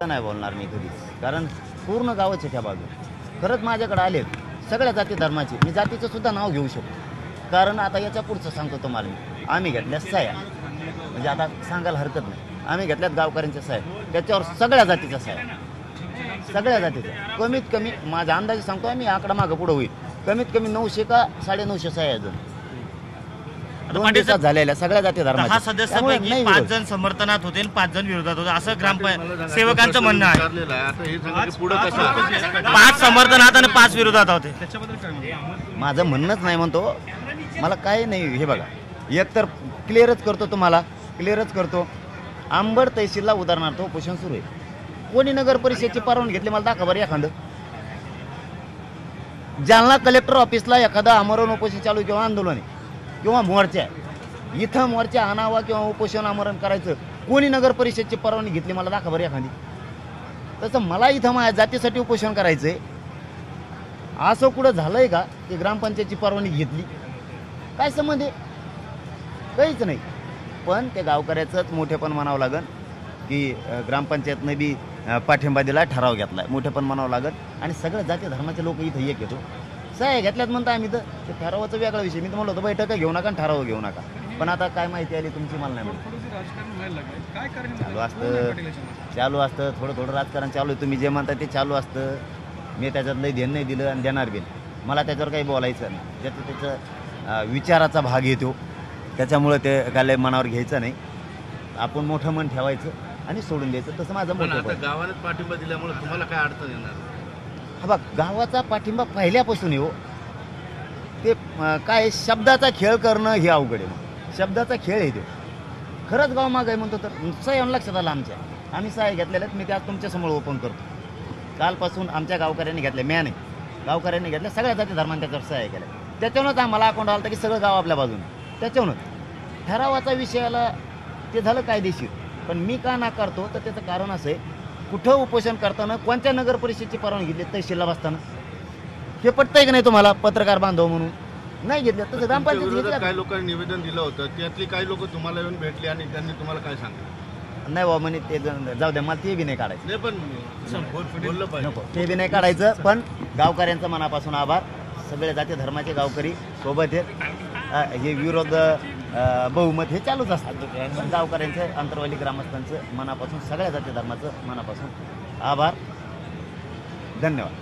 नाही बोलणार मी कधीच, कारण पूर्ण गावच आहे त्या बाजू. खरंच माझ्याकडे आले सगळ्या जाती धर्माचे, मी जातीचं सुद्धा नाव घेऊ शकतो. कारण आता याच्या पुढचं सांगतो तुम्हाला मी, आम्ही घेतल्या साया, म्हणजे आता सांगायला हरकत नाही, आम्ही घेतल्यात गावकऱ्यांच्या साया, त्याच्यावर सगळ्या जातीच्या साया, सगळ्या जातीच्या. कमीत कमी माझ्या अंदाजे सांगतो आम्ही, आकडा मागं पुढं होईल, कमीत कमी 900 का 950 साया अजून 2 दिवसात झालेल्या सगळ्या जाती धर्माच्या. 10 सदस्यांपैकी 5 जण समर्थनात होते आणि 5 जण विरोधात होते असं ग्रामसेवकांचं म्हणणं आहे. 5 समर्थनात आणि 5 विरोधात होते. माझं म्हणणंच नाही म्हणतो, मला काही नाही. हे बघा, एकतर क्लिअरच करतो तुम्हाला, क्लिअरच करतो. आंबड तहसीलला उदाहरणार्थ उपोषण सुरू आहे. कोणी नगर परिषदेची परवानगी घेतली मला दाखवा बरं एखादं. जालना कलेक्टर ऑफिसला एखादं आमरण उपोषण चालू किंवा आंदोलन आहे किंवा मोर्चा, इथं मोर्चा आणावा किंवा उपोषण आमरण करायचं, कोणी नगर परिषदेची परवानगी घेतली मला दाखवा बरं एखादी. तसं मला इथं माझ्या जातीसाठी उपोषण करायचं आहे, असं कुठं झालं आहे का की ग्रामपंचायतची परवानगी घेतली? काय संबंध आहे? काहीच नाही. पण ते गावकऱ्याचंच मोठेपण म्हणावं लागेल की ग्रामपंचायतनं बी पाठिंबा दिला, ठराव घेतला, मोठेपण म्हणावं लागेल. आणि सगळ्या जाती धर्माचे लोक इथं एक येतो, साया घेतल्यात म्हणता आम्ही. तर ते ठरावाचा वेगळा विषय. मी तर म्हणलं होतं बैठक घेऊ नका आणि ठराव घेऊ नका, पण आता काय माहिती आली तुमची मला नाही माहिती. चालू असतं थोडं थोडं राजकारण चालू आहे. तुम्ही जे म्हणता ते चालू असतं. मी त्याच्यात लई ध्यान नाही दिलं आणि देणार बी. मला त्याच्यावर काही बोलायचं नाही. ज्याचं त्याचं विचाराचा भाग येतो, त्याच्यामुळं ते काय लय मनावर घ्यायचं नाही. आपण मोठं मन ठेवायचं आणि सोडून द्यायचं. तसं माझं मोठं. गावानेच पाठिंबा दिल्यामुळे तुम्हाला काय अडचण येणार? हा बघ, गावाचा पाठिंबा पहिल्यापासून येऊ. ते काय शब्दाचा खेळ करणं हे अवघड आहे. शब्दाचा खेळ आहे तो. खरंच गाव माग आहे म्हणतो तर सह्या लक्षात आलं आमच्या. आम्ही सह्या घेतलेल्या आहेत. मी त्या तुमच्यासमोर ओपन करतो. कालपासून आमच्या गावकऱ्यांनी घेतल्या, म्या नाही, गावकऱ्यांनी घेतल्या, सगळ्या जाती धर्माने त्याच्यावर सह्या केल्या. त्याच्यावरच आम्हाला अकाउंट आलं की सगळं गाव आपल्या बाजूने. त्याच्यावरच ठरावाचा विषयाला ते झालं कायदेशीर, पण मी का नाकारतो तर त्याचं कारण असं आहे, कुठं उपोषण करताना कोणत्या नगर परिषदेची परवानगी घेतली तहसीलला बसताना? हे पटतंय की नाही तुम्हाला, पत्रकार बांधव म्हणून? नाही घेतलं. तसं ग्रामपंचायत काही लोकांनी निवेदन दिलं होतं, त्यातली काही लोक तुम्हाला येऊन भेटले आणि त्यांनी तुम्हाला काय सांगितलं? नाही बाबा म्हणे ते जाऊ द्या, मला ते बी नाही काढायचं. नाही पण बोललं पाहिजे, नको ते बी नाही काढायचं. पण गावकऱ्यांचं मनापासून आभार. सगळे जाती धर्माचे गावकरी सोबत आहेत. हे विरोध बहुमत हे चालूच असतात. पण गावकऱ्यांचं, अंतरवाली ग्रामस्थांचं मनापासून, सगळ्या जाती धर्माचं मनापासून आभार. धन्यवाद.